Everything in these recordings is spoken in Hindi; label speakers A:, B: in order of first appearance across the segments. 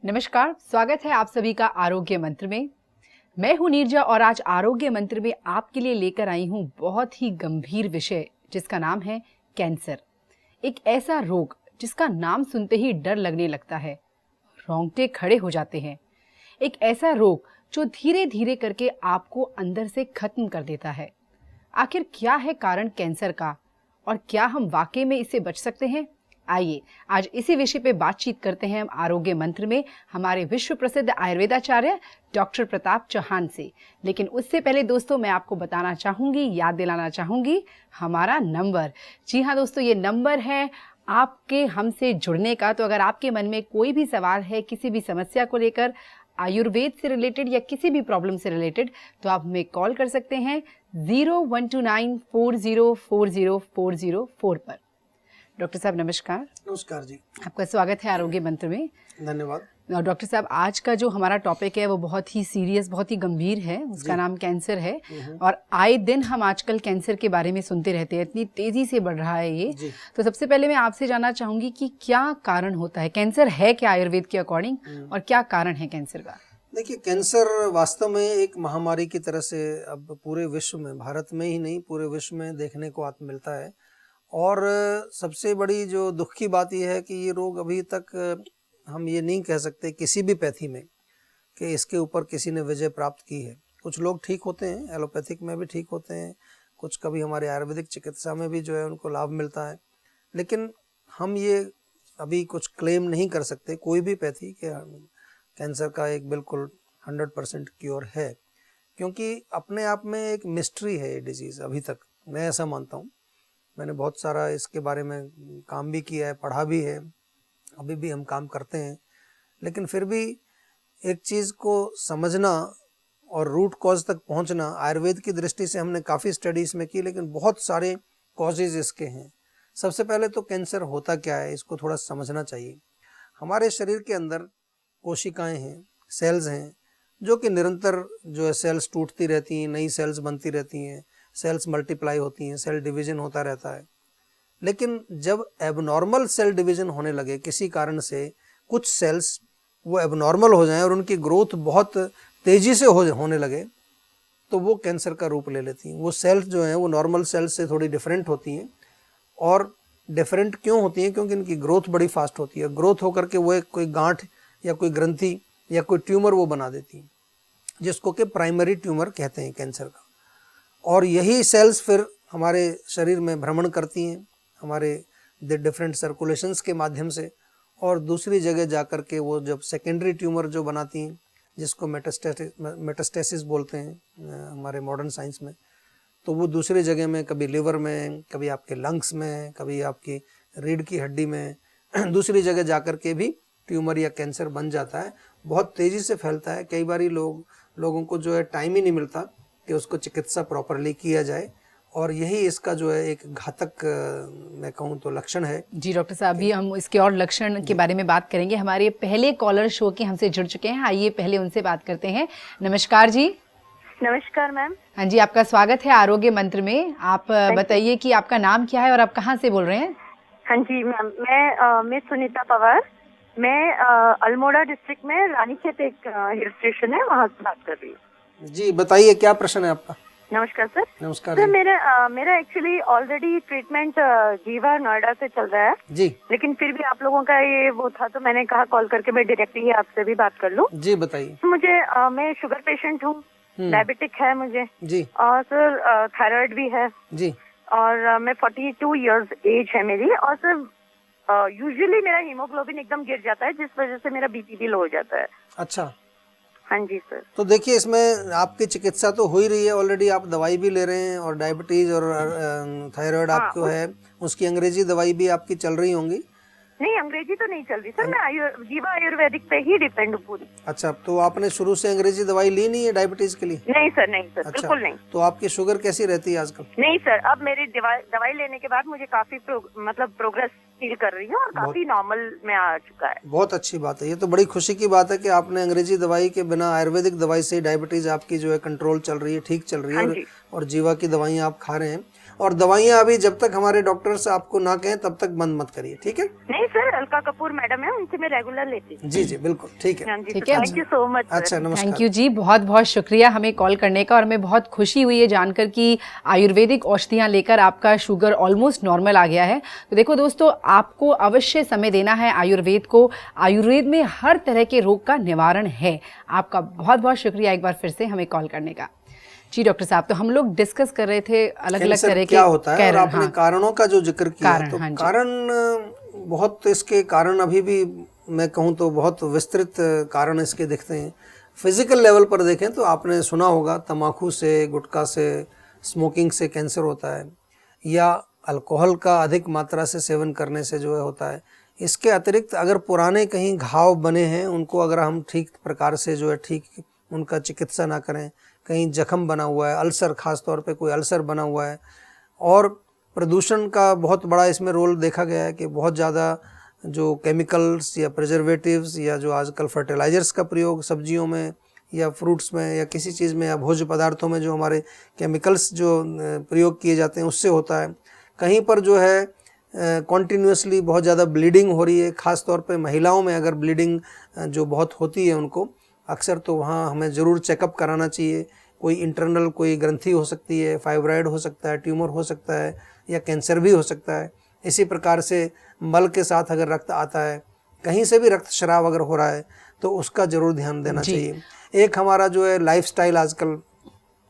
A: नमस्कार, स्वागत है आप सभी का आरोग्य मंत्र में। मैं हूं नीरजा और आज आरोग्य मंत्र में आपके लिए लेकर आई हूं बहुत ही गंभीर विषय जिसका नाम है कैंसर। एक ऐसा रोग जिसका नाम सुनते ही डर लगने लगता है, रोंगटे खड़े हो जाते हैं। एक ऐसा रोग जो धीरे धीरे करके आपको अंदर से खत्म कर देता है। आखिर क्या है कारण कैंसर का और क्या हम वाकई में इससे बच सकते हैं? आइए आज इसी विषय पे बातचीत करते हैं हम आरोग्य मंत्र में हमारे विश्व प्रसिद्ध आयुर्वेदाचार्य डॉक्टर प्रताप चौहान से। लेकिन उससे पहले दोस्तों मैं आपको बताना चाहूँगी, याद दिलाना चाहूँगी हमारा नंबर। जी हाँ दोस्तों, ये नंबर है आपके हमसे जुड़ने का। तो अगर आपके मन में कोई भी सवाल है किसी भी समस्या को लेकर, आयुर्वेद से रिलेटेड या किसी भी प्रॉब्लम से रिलेटेड, तो आप हमें कॉल कर सकते हैं 0129404040 पर। डॉक्टर साहब नमस्कार।
B: नमस्कार जी,
A: आपका स्वागत है आरोग्य मंत्र में।
B: धन्यवाद।
A: डॉक्टर साहब, आज का जो हमारा टॉपिक है वो बहुत ही सीरियस, बहुत ही गंभीर है। उसका नाम कैंसर है और आए दिन हम आजकल कैंसर के बारे में सुनते रहते हैं, इतनी तेजी से बढ़ रहा है ये। तो सबसे पहले मैं आपसे जानना चाहूंगी कि क्या कारण होता है, कैंसर है क्या आयुर्वेद के अकॉर्डिंग, और क्या कारण है कैंसर का?
B: देखिए, कैंसर वास्तव में एक महामारी की तरह से अब पूरे विश्व में, भारत में ही नहीं पूरे विश्व में देखने को मिलता है। और सबसे बड़ी जो दुख की बात यह है कि ये रोग अभी तक हम ये नहीं कह सकते किसी भी पैथी में कि इसके ऊपर किसी ने विजय प्राप्त की है। कुछ लोग ठीक होते हैं, एलोपैथिक में भी ठीक होते हैं, कुछ कभी हमारे आयुर्वेदिक चिकित्सा में भी जो है उनको लाभ मिलता है, लेकिन हम ये अभी कुछ क्लेम नहीं कर सकते कोई भी पैथी कि कैंसर का एक बिल्कुल 100% क्योर है, क्योंकि अपने आप में एक मिस्ट्री है ये डिजीज़। अभी तक मैं ऐसा मानता हूँ। मैंने बहुत सारा इसके बारे में काम भी किया है, पढ़ा भी है, अभी भी हम काम करते हैं, लेकिन फिर भी एक चीज़ को समझना और रूट कॉज तक पहुंचना, आयुर्वेद की दृष्टि से हमने काफ़ी स्टडीज़ में की, लेकिन बहुत सारे कॉजेज़ इसके हैं। सबसे पहले तो कैंसर होता क्या है इसको थोड़ा समझना चाहिए। हमारे शरीर के अंदर कोशिकाएँ हैं, सेल्स हैं, जो कि निरंतर जो है सेल्स टूटती रहती हैं, नई सेल्स बनती रहती हैं, सेल्स मल्टीप्लाई होती हैं, सेल डिवीजन होता रहता है। लेकिन जब एबनॉर्मल सेल डिवीजन होने लगे किसी कारण से, कुछ सेल्स वो एबनॉर्मल हो जाएं और उनकी ग्रोथ बहुत तेज़ी से होने लगे, तो वो कैंसर का रूप ले लेती हैं। वो सेल्स जो हैं वो नॉर्मल सेल्स से थोड़ी डिफरेंट होती हैं। और डिफरेंट क्यों होती हैं? क्योंकि इनकी ग्रोथ बड़ी फास्ट होती है। ग्रोथ होकर के वो एक कोई गांठ या कोई ग्रंथि या कोई ट्यूमर वो बना देती हैं, जिसको कि प्राइमरी ट्यूमर कहते हैं कैंसर का। और यही सेल्स फिर हमारे शरीर में भ्रमण करती हैं हमारे डिफरेंट सर्कुलेशंस के माध्यम से, और दूसरी जगह जाकर के वो जब सेकेंडरी ट्यूमर जो बनाती हैं, जिसको मेटास्टेसिस बोलते हैं हमारे मॉडर्न साइंस में, तो वो दूसरी जगह में, कभी लिवर में, कभी आपके लंग्स में, कभी आपकी रीढ़ की हड्डी में, दूसरी जगह जाकर के भी ट्यूमर या कैंसर बन जाता है। बहुत तेज़ी से फैलता है। कई बारी लोगों को जो है टाइम ही नहीं मिलता कि उसको चिकित्सा प्रॉपरली किया जाए, और यही इसका जो है एक घातक मैं कहूँ तो लक्षण है।
A: जी डॉक्टर साहब, अभी हम इसके और लक्षण के बारे में बात करेंगे। हमारे पहले कॉलर शो के हमसे जुड़ चुके हैं, आइए पहले उनसे बात करते हैं। नमस्कार जी।
C: नमस्कार मैम।
A: हाँ जी, आपका स्वागत है आरोग्य मंत्र में। आप बताइए कि आपका नाम क्या है और आप कहाँ से बोल रहे हैं?
C: हाँ जी मैम, मैं सुनीता पवार, मैं अल्मोड़ा डिस्ट्रिक्ट में रानीखेत एक हिल स्टेशन है, वहाँ से बात कर रही हूँ।
B: जी बताइए, क्या प्रश्न है आपका?
C: नमस्कार सर।
B: नमस्कार
C: सर,
B: जी।
C: मेरा एक्चुअली ऑलरेडी ट्रीटमेंट जीवा नोएडा से चल रहा है
B: जी।
C: लेकिन फिर भी आप लोगों का ये वो था, तो मैंने कहा कॉल करके मैं डायरेक्टली आपसे भी बात कर लूँ।
B: जी बताइए।
C: मुझे मैं शुगर पेशेंट हूँ, डायबिटिक है मुझे
B: जी।
C: और सर थायराइड भी है
B: जी।
C: और मैं 42 इयर्स एज है मेरी। और सर यूजुअली मेरा हीमोग्लोबिन एकदम गिर जाता है, जिस वजह से मेरा बीपी भी लो हो जाता है।
B: अच्छा।
C: हाँ जी सर।
B: तो देखिए, इसमें आपकी चिकित्सा तो हो ही रही है ऑलरेडी, आप दवाई भी ले रहे हैं, और डायबिटीज और थायराइड आपको है, उसकी अंग्रेजी दवाई भी आपकी चल रही होंगी।
C: नहीं, अंग्रेजी तो नहीं चल रही सर, मैं जीवा आयुर्वेदिक पे ही डिपेंड हूँ पूरी।
B: अच्छा, तो आपने शुरू से अंग्रेजी दवाई ली नहीं है डायबिटीज के लिए?
C: नहीं सर, नहीं सर।
B: अच्छा,
C: बिल्कुल नहीं।
B: तो आपकी शुगर कैसी रहती है आजकल?
C: नहीं सर, अब मेरी दवाई लेने के बाद मुझे काफी प्रोग्रेस फील कर रही हूँ और काफी नॉर्मल में आ चुका है।
B: बहुत अच्छी बात है, ये तो बड़ी खुशी की बात है कि आपने अंग्रेजी दवाई के बिना आयुर्वेदिक दवाई से डायबिटीज आपकी जो है कंट्रोल चल रही है, ठीक चल रही है, और जीवा की दवाइयाँ आप खा रहे हैं। और दवाइयाँ अभी जब तक हमारे डॉक्टर्स आपको ना कहें तब तक बंद मत करिए, ठीक है?
C: नहीं सर, अलका कपूर मैडम है, उनसे मैं रेगुलर लेती हूँ।
B: जी जी बिल्कुल, ठीक है।
A: ठीक है।
C: Thank you so much.
B: अच्छा, नमस्कार।
A: थैंक यू जी, बहुत बहुत शुक्रिया हमें कॉल करने का। और हमें बहुत खुशी हुई है जानकर कि आयुर्वेदिक औषधियाँ लेकर आपका शुगर ऑलमोस्ट नॉर्मल आ गया है। तो देखो दोस्तों, आपको अवश्य समय देना है आयुर्वेद को। आयुर्वेद में हर तरह के रोग का निवारण है। आपका बहुत बहुत शुक्रिया एक बार फिर से हमें कॉल करने का। जी डॉक्टर साहब, तो हम लोग डिस्कस कर रहे थे अलग अलग तरह के
B: क्या होता है, और आपने
A: हाँ,
B: कारणों का जो जिक्र किया,
A: कारण,
B: तो
A: हाँ जी।
B: कारण बहुत, इसके कारण अभी भी मैं कहूँ तो बहुत विस्तृत कारण इसके दिखते हैं। फिजिकल लेवल पर देखें तो आपने सुना होगा तंबाकू से, गुटखा से, स्मोकिंग से कैंसर होता है, या अल्कोहल का अधिक मात्रा से सेवन करने से जो है होता है। इसके अतिरिक्त अगर पुराने कहीं घाव बने हैं, उनको अगर हम ठीक प्रकार से जो है ठीक उनका चिकित्सा ना करें, कहीं जख्म बना हुआ है, अल्सर, खास तौर पे कोई अल्सर बना हुआ है, और प्रदूषण का बहुत बड़ा इसमें रोल देखा गया है कि बहुत ज़्यादा जो केमिकल्स या प्रिजर्वेटिव्स या जो आजकल फर्टिलाइजर्स का प्रयोग सब्जियों में या फ्रूट्स में या किसी चीज़ में या भोज्य पदार्थों में जो हमारे केमिकल्स जो प्रयोग किए जाते हैं उससे होता है। कहीं पर जो है कॉन्टीन्यूसली बहुत ज़्यादा ब्लीडिंग हो रही है, ख़ास तौर पे महिलाओं में अगर ब्लीडिंग जो बहुत होती है उनको अक्सर, तो वहाँ हमें ज़रूर चेकअप कराना चाहिए। कोई इंटरनल कोई ग्रंथि हो सकती है, फाइब्राइड हो सकता है, ट्यूमर हो सकता है, या कैंसर भी हो सकता है। इसी प्रकार से मल के साथ अगर रक्त आता है, कहीं से भी रक्त स्राव अगर हो रहा है तो उसका ज़रूर ध्यान देना चाहिए। एक हमारा जो है लाइफस्टाइल आजकल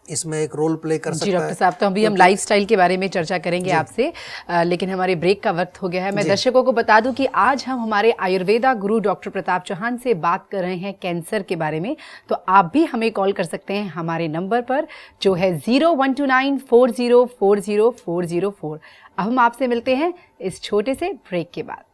B: इसमें एक रोल प्ले कर सकता है।
A: जी डॉक्टर साहब, तो अभी हम लाइफस्टाइल के बारे में चर्चा करेंगे आपसे, लेकिन हमारे ब्रेक का वक्त हो गया है। मैं दर्शकों को बता दूं कि आज हम हमारे आयुर्वेदा गुरु डॉक्टर प्रताप चौहान से बात कर रहे हैं कैंसर के बारे में। तो आप भी हमें कॉल कर सकते हैं हमारे नंबर पर जो है 012940404004। अब हम आपसे मिलते हैं इस छोटे से ब्रेक के बाद।